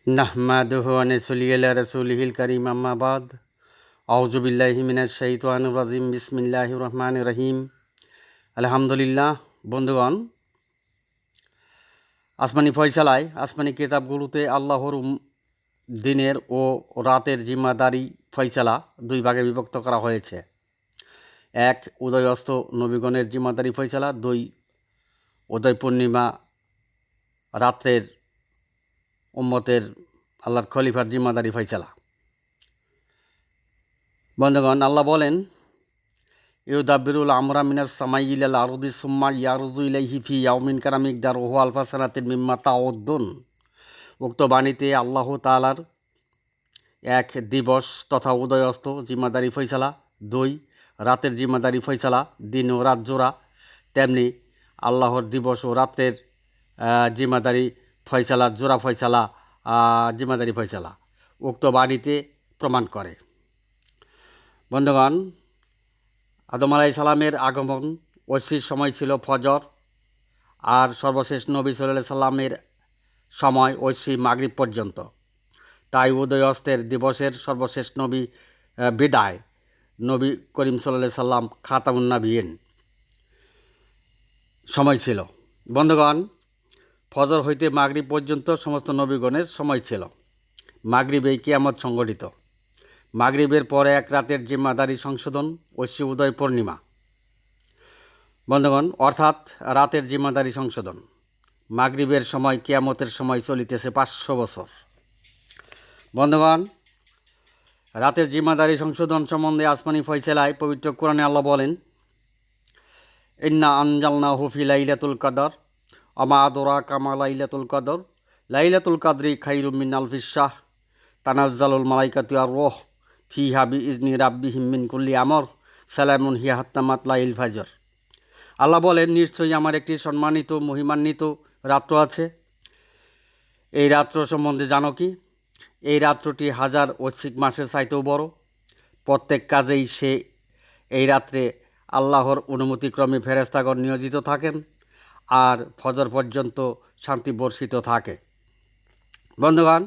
নাহমাদুহু ওয়া নুসাল্লি আলা রাসূলিহিল কারীম আম্মা বাদ আউযু বিল্লাহি মিনাশ শাইতানির রাজিম বিসমিল্লাহির রহমানির রহিম আলহামদুলিল্লাহ। বন্ধুগণ, আসমানি ফয়সালায় আসমানি কিতাবগুলোতে আল্লাহর দিনের ও রাতের জিম্মাদারি ফয়সালা দুই ভাগে বিভক্ত করা হয়েছে। এক, উদয় অস্ত নবীগণের জিম্মাদারি ফয়সালা। দুই, উদয় পূর্ণিমা রাত্রের উম্মতের আল্লাহর খলিফার জিম্মাদারি ফয়সালা। বন্ধুগণ, আল্লাহ বলেন, ইউদাব্বিরুল আমরা মিনাস সামাই ইলাল আরদি সুম্মা ইয়ারজু ইলাইহি ফি ইয়াউমিন কানা মিকদারুহু আলফা সানাতিন মিম্মা তাউদ্দুন। উক্ত বাণীতে আল্লাহ তাআলার এক, দিবস তথা উদয় অস্ত জিম্মাদারি ফয়সালা। দুই, রাতের জিম্মাদারি ফয়সালা, দিন ও রাত জোড়া। তেমনি আল্লাহর দিবস ও রাত্রের জিম্মাদারি ফয়সালা, জোড়া ফয়সালা, জিম্মাদারি ফয়সালা উক্ত বাণীতে প্রমাণ করে। বন্ধুগণ, আদম আলাইহিস সালামের আগমন ঐশীর সময় ছিল ফজর, আর সর্বশেষ নবী সাল্লাল্লাহু আলাইহি সাল্লামের সময় ঐশী মাগরিব পর্যন্ত। তাই উদয় অস্তের দিবসের সর্বশেষ নবী বিদায় নবী করিম সাল্লাল্লাহু আলাইহি সাল্লাম খাতামুন নবিয়্যিন সময় ছিল। বন্ধুগণ, ফজর হইতে মাগরিব পর্যন্ত সমস্ত নবীগণের সময় ছিল। মাগরিবেই কিয়ামত সংঘটিত। মাগরিবের পরে এক রাতের জিম্মাদারি সংশোধন ঐশী উদয় পূর্ণিমা। বন্ধুগণ, অর্থাৎ রাতের জিম্মাদারি সংশোধন। মাগরিবের সময় কিয়ামতের সময় চলিতেছে 500 বছর। বন্ধুগণ, রাতের জিম্মাদারি সংশোধন সম্বন্ধে আসমানি ফয়সালায় পবিত্র কোরআনে আল্লাহ বলেন, ইন্না আনজালনাহু ফি লাইলাতুল কদর ওয়া মা আদরাকা মা লাইলাতুল কদর লাইলাতুল কদরি খায়রুম মিন আলফিশ শাহর তানাজ্জালুল মালাইকাতু ওয়ার রূহ ফিহা বিইজনি রাব্বিহিম মিন কুল্লি আমর সালামুন হিয়া হাত্তা মাতলাইল ফাজর। আল্লাহ বলেন, নিশ্চয়ই আমার একটি সম্মানিত মহিমান্বিত রাত্র আছে। এই রাত্র সম্বন্ধে জানো কি? এই রাত্রটি 1000 ঐচ্ছিক মাসের চাইতেও বড়। প্রত্যেক কাজেই সে এই রাত্রে আল্লাহর অনুমতিক্রমে ফেরেশতাগণ নিয়োজিত থাকেন, আর ফজর পর্যন্ত শান্তি বর্ষিত থাকে। বন্ধুগণ,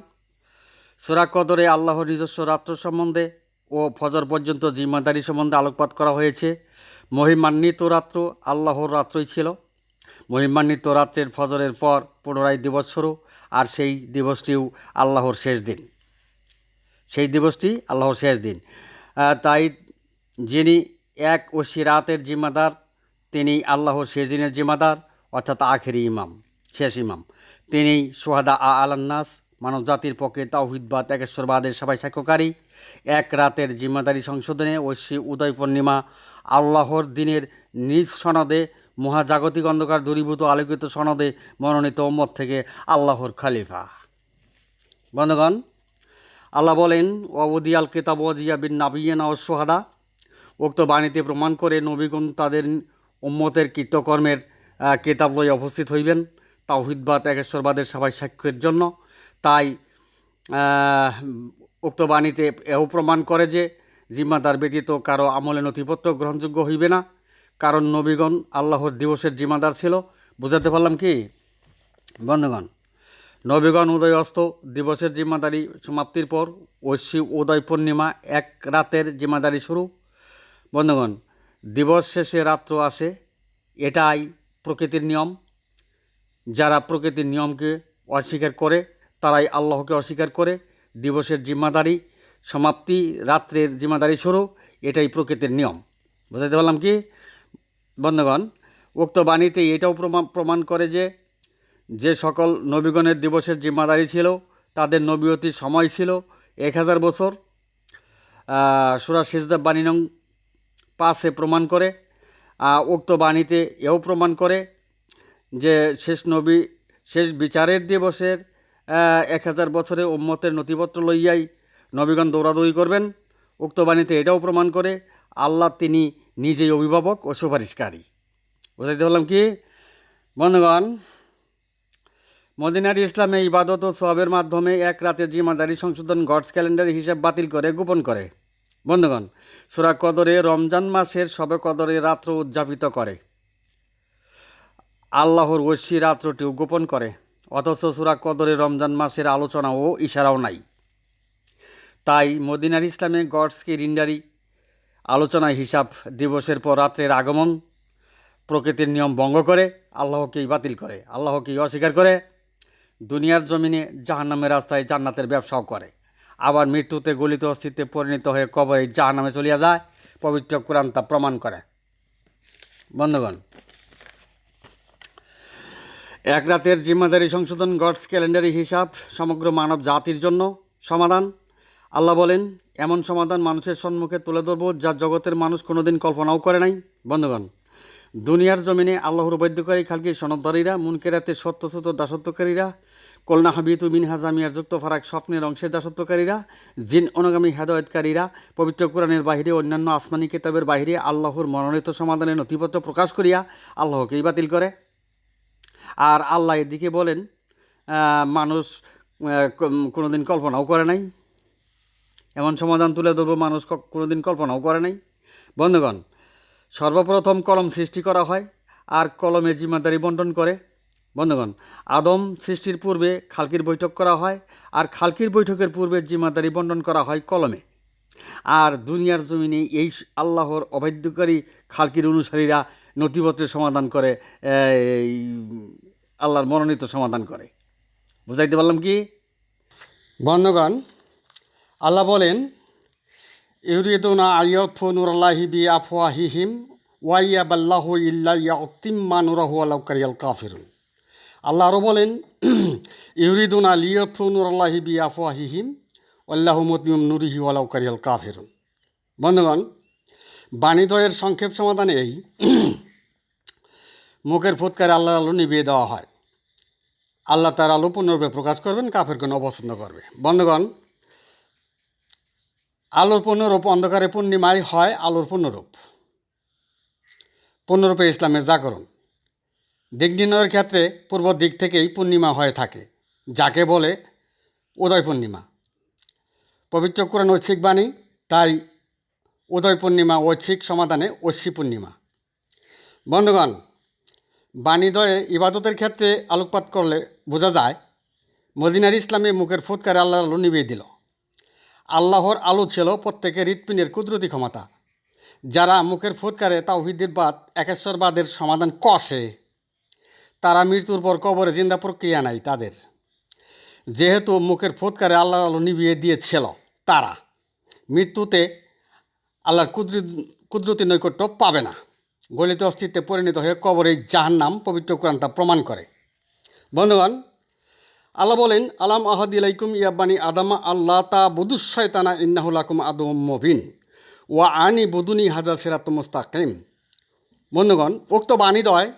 সূরা কদরে আল্লাহর নিজস্ব রাত্র সম্বন্ধে ও ফজর পর্যন্ত জিম্মাদারি সম্বন্ধে আলোকপাত করা হয়েছে। মহিমান্বিত রাত্র আল্লাহর রাত্রই ছিল। মহিমান্বিত রাত্রের ফজরের পর পুনরায় দিবস শুরু, আর সেই দিবসটিও আল্লাহর শেষ দিন। সেই দিবসটি আল্লাহর শেষ দিন। তাই যিনি এক ঐশী রাতের জিম্মাদার, তিনি আল্লাহর শেষ দিনের জিম্মাদার, অর্থাৎ আখেরি ইমাম, শেষ ইমাম। তিনি শুহাদা আলান্নাস, মানব জাতির পক্ষে তাওহীদবাদ একেশ্বরবাদের সবাই সাক্ষ্যকারী। এক রাতের জিম্মাদারি সংশোধনে ঐশী উদয় পূর্ণিমা আল্লাহর দিনের নিজ সনদে, মহাজাগতিক অন্ধকার দূরীভূত আলোকিত সনদে মনোনীত উম্মত থেকে আল্লাহর খলিফা। বন্ধুগণ, আল্লাহ বলেন, ওয়াউদিয়াল কিতাব ওয়াজিয়া বিন নাবিয়্যিনা ওয়াস শুহাদা। উক্ত বাণীতে প্রমাণ করে নবীগণ তাদের উম্মতের কৃতকর্মের কিতাব লইয়া উপস্থিত হইবেন তাওহীদবাদ একেশ্বরবাদের সবাই সাক্ষ্যের জন্য। তাই উক্ত বাণীতে এও প্রমাণ করে যে জিম্মাদার ব্যতীত কারো আমলে নথিপত্র গ্রহণযোগ্য হইবে না, কারণ নবীগণ আল্লাহর দিবসের জিম্মাদার ছিল। বুঝাতে পারলাম কি? বন্ধুগণ, নবীগণ উদয় অস্ত দিবসের জিম্মাদারি সমাপ্তির পর ঐশী উদয় পূর্ণিমা এক রাতের জিম্মাদারি শুরু। বন্ধুগণ, দিবস শেষে রাত্র আসে, এটাই প্রকৃতির নিয়ম। যারা প্রকৃতির নিয়মকে অস্বীকার করে তারাই আল্লাহকে অস্বীকার করে। দিবসের জিম্মাদারি সমাপ্তি, রাত্রের জিম্মাদারি শুরু, এটাই প্রকৃতির নিয়ম। বুঝাতে পারলাম কি? বন্ধুগণ, উক্ত বাণীতে এটাও প্রমাণ করে যে যে সকল নবীগণের দিবসের জিম্মাদারি ছিল তাদের নবুয়তির সময় ছিল 1000 বছর। সূরা সিজদা বাণী নং 5 প্রমাণ করে। উক্ত বাণীতে এও প্রমাণ করে যে শেষ বিচারের দিবসের 1000 বছরে উম্মতের নথিপত্র লইয়াই নবীগণ দৌড়াদৌড়ি করবেন। উক্ত বাণীতে এটাও প্রমাণ করে আল্লাহ তিনি নিজেই অভিভাবক ও সুপারিশকারী। বুঝাইতে পারলাম কি? বন্ধুগণ, মদিনার ইসলামে ইবাদত ও সওয়াবের মাধ্যমে এক রাতের জিম্মাদারি সংশোধন গডস ক্যালেন্ডারের হিসাব বাতিল করে গোপন করে। বন্ধুগণ, সূরা কদরে রমজান মাসের শবে কদরের রাত্র উদযাপিত করে। আল্লাহর ঐশী রাত্রটিও গোপন করে, অথচ সূরা কদরে রমজান মাসের আলোচনা ও ইশারাও নাই। তাই মদিনার ইসলামে গডস কি রিন্ডারি আলোচনায় হিসাব দিবসের পর রাত্রের আগমন প্রকৃতির নিয়ম ভঙ্গ করে, আল্লাহকেই বাতিল করে, আল্লাহকেই অস্বীকার করে, দুনিয়ার জমিনে জাহান্নামের রাস্তায় জান্নাতের ব্যবসাও করে, আবার মৃত্যুতে গলিত অস্তিত্বে পরিণত হয়ে কবরে জাহান্নামে চলিয়া যায়। পবিত্র কোরআন তা প্রমাণ করে। বন্ধুগণ, এক রাতের জিম্মাদারি সংশোধন, গডস ক্যালেন্ডারি হিসাব সমগ্র মানব জাতির জন্য সমাধান। আল্লাহ বলেন, এমন সমাধান মানুষের সম্মুখে তুলে ধরব যা জগতের মানুষ কোনোদিন কল্পনাও করে নাই। বন্ধুগণ, দুনিয়ার জমিনে আল্লাহর বৈদ্যকারী খালকির সনদদারীরা, মুনকেরাতে সত্যসূত দাসত্বকারীরা, কলনা হাবিতু মিনহা জামিয়ার যুক্ত ফারাক স্বপ্নের অংশের দাসত্বকারীরা, জিন অনুগামী হেদায়েতকারীরা পবিত্র কোরআনের বাহিরে অন্যান্য আসমানি কিতাবের বাহিরে আল্লাহর মনোনীত সমাধানের নথিপত্র প্রকাশ করিয়া আল্লাহকেই বাতিল করে। আর আল্লাহ এদিকে বলেন, মানুষ কোনোদিন কল্পনাও করে নাই, এমন সমাধান তুলে ধরব মানুষ কোনোদিন কল্পনাও করে নাই। বন্ধুগণ, সর্বপ্রথম কলম সৃষ্টি করা হয় আর কলমে জিম্মাদারি বন্টন করে। বন্ধুগণ, আদম সৃষ্টির পূর্বে খালকির বৈঠক করা হয় আর খালকির বৈঠকের পূর্বে জিম্মাদারি বন্টন করা হয় কলমে। আর দুনিয়ার জমিনে এই আল্লাহর অবাধ্যকারী খালকির অনুসারীরা নথিপত্রের সমাধান করে, আল্লাহর মনোনীত সমাধান করে। বুঝাইতে পারলাম কি? বন্ধুগণ, আল্লাহ বলেন, ইউরিদুনা আইয়াতফু নূরাল্লাহি বিআফওয়াহিহিম ওয়া ইয়াবাল্লাহু ইল্লা ইয়াতিম্মা নূরাহু ওয়ালাউ কারিহাল কাফিরুন। আল্লাহ আরও বলেন, ইউরিদুনা লিয়াতফু নূরাল্লাহি বিআফওয়াহিহিম ওয়াল্লাহু মুতিম্মু নূরিহি ওয়ালাউ কারিহাল কাফিরুন। বন্ধুগণ, বাণীদ্বয়ের সংক্ষেপ সমাধান এই, মুখের ফুৎকারে আল্লাহর আলো নিভিয়ে দেওয়া হয়। আল্লাহ তার আলো পূর্ণরূপে প্রকাশ করবেন, কাফেরগণ অপছন্দ করবে। বন্ধুগণ, আলোর পূর্ণরূপ অন্ধকারে পূর্ণিমায় হয় আলোর পূর্ণরূপ। পূর্ণরূপে ইসলামের জাগরণ। দিক নির্ণয়ের ক্ষেত্রে পূর্ব দিক থেকেই পূর্ণিমা হয়ে থাকে, যাকে বলে উদয় পূর্ণিমা। পবিত্র কোরআন ঐচ্ছিক বাণী, তাই উদয় পূর্ণিমা ঐচ্ছিক সমাধানে ঐশী পূর্ণিমা। বন্ধুগণ, বাণীদ্বয়ে ইবাদতের ক্ষেত্রে আলোকপাত করলে বোঝা যায়, মদিনার ইসলামে মুখের ফুৎকারে আল্লাহর আলো নিভিয়ে দিল। আল্লাহর আলো ছিল প্রত্যেকের হৃৎপিণ্ডের কুদরতি ক্ষমতা। যারা মুখের ফুৎকারে তাওহীদবাদ একেশ্বরবাদের সমাধান কষে, তারা মৃত্যুর পর কবরে জিন্দা প্রক্রিয়া নাই তাদের। যেহেতু মুখের ফুৎকারে আল্লাহর আলো নিভিয়ে দিয়েছিল, তারা মৃত্যুতে আল্লাহর কুদরতি নৈকট্য পাবে না, গলিত অস্তিত্বে পরিণত হয়ে কবরে জাহান্নাম পবিত্র কোরআন তা প্রমাণ করে। বন্ধুগণ, আল্লাহ বলেন, আলাম আহাদ ইলাইকুম ইয়া বানি আদামা আল্লাহ তা বুদুস শয়তানা ইন্নাহু লাকুম আদুউম মুবিন ওয়া আনি বুদুনি হাজা সিরাতুম মুস্তাকিম। বন্ধুগণ, উক্ত বাণীদ্বয়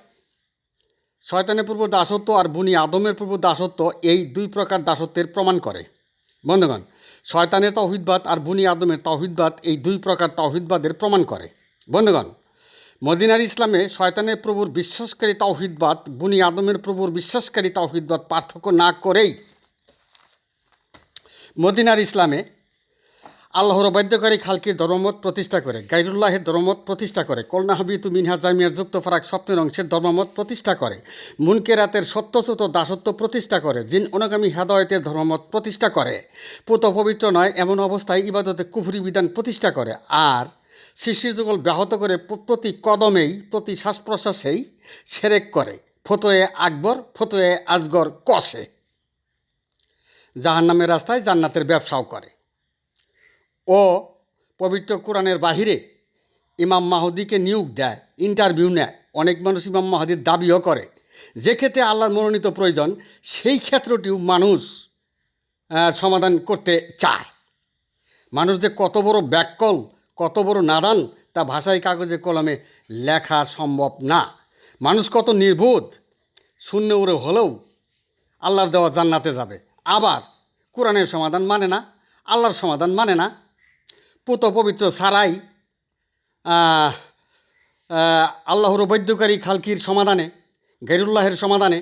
শয়তানের পূর্ব দাসত্ব আর বুনি আদমের পূর্ব দাসত্ব, এই দুই প্রকার দাসত্বের প্রমাণ করে। বন্ধুগণ, শয়তানের তাওহীদবাদ আর বুনি আদমের তাওহীদবাদ এই দুই প্রকার তাওহীদবাদের প্রমাণ করে। বন্ধুগণ, মদিনার ইসলামে শয়তানের প্রভুর বিশ্বাসকারী তাওহীদবাদ, বুনি আদমের প্রভুর বিশ্বাসকারী তাওহীদবাদ পার্থক্য না করেই মদিনার ইসলামে আল্লাহর অবাধ্যকারী খালকির ধর্মমত প্রতিষ্ঠা করে, গায়রুল্লাহের ধর্মমত প্রতিষ্ঠা করে, কলনা হাবিতু মিনহা জামিয়ার যুক্ত ফারাক স্বপ্নের অংশের ধর্মমত প্রতিষ্ঠা করে, মুনকেরাতের সত্যচ্যুত দাসত্ব প্রতিষ্ঠা করে, জিন অনুগামী হেদায়েতের ধর্মমত প্রতিষ্ঠা করে, পুত পবিত্র নয় এমন অবস্থায় ইবাদতে কুফরি বিধান প্রতিষ্ঠা করে, আর সৃষ্টির যুগল ব্যাহত করে প্রতি কদমেই প্রতি শ্বাস প্রশ্বাসেই সেরেক করে, ফতোয়ে আকবর ফতোয়ে আজগর কষে, জাহান্নামের রাস্তায় জান্নাতের ব্যবসাও করে ও পবিত্র কোরআনের বাহিরে ইমাম মাহদিকে নিয়োগ দেয়, ইন্টারভিউ নেয়। অনেক মানুষ ইমাম মাহদির দাবিও করে। যে ক্ষেত্রে আল্লাহর মনোনীত প্রয়োজন, সেই ক্ষেত্রটিও মানুষ সমাধান করতে চায়। মানুষ যে কত বড় ব্যাককল, কত বড় নাদান, তা ভাষায় কাগজে কলমে লেখা সম্ভব না। মানুষ কত নির্বোধ, শূন্য উড়ে হলেও আল্লাহর দেওয়া জান্নাতে যাবে, আবার কোরআনের সমাধান মানে না, আল্লাহর সমাধান মানে না। পুত পবিত্র ছাড়াই আল্লাহর বৈদ্যকারী খালকির সমাধানে, গায়রুল্লাহের সমাধানে,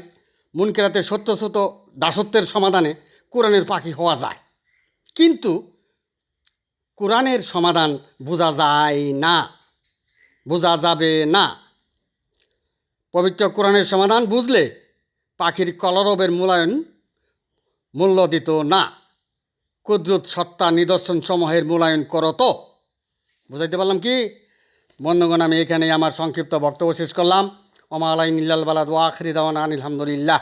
মুনকেরাতের সত্যসত দাসত্বের সমাধানে কোরআনের পাখি হওয়া যায়, কিন্তু কোরআনের সমাধান বোঝা যায় না, বোঝা যাবে না। পবিত্র কোরআনের সমাধান বুঝলে পাখির কলরবের মূল্য দিত না। কুদরত সত্তা নিদর্শন সমূহের মূল্যায়ন করো তো। বুঝাইতে পারলাম কি বন্ধুগণ? আমি এখানেই আমার সংক্ষিপ্ত বক্তব্য শেষ করলাম। ওমা আলাইনা ইল্লাল বালাগ ওয়া আখিরু দাওয়ানা আনিল হামদুলিল্লাহ।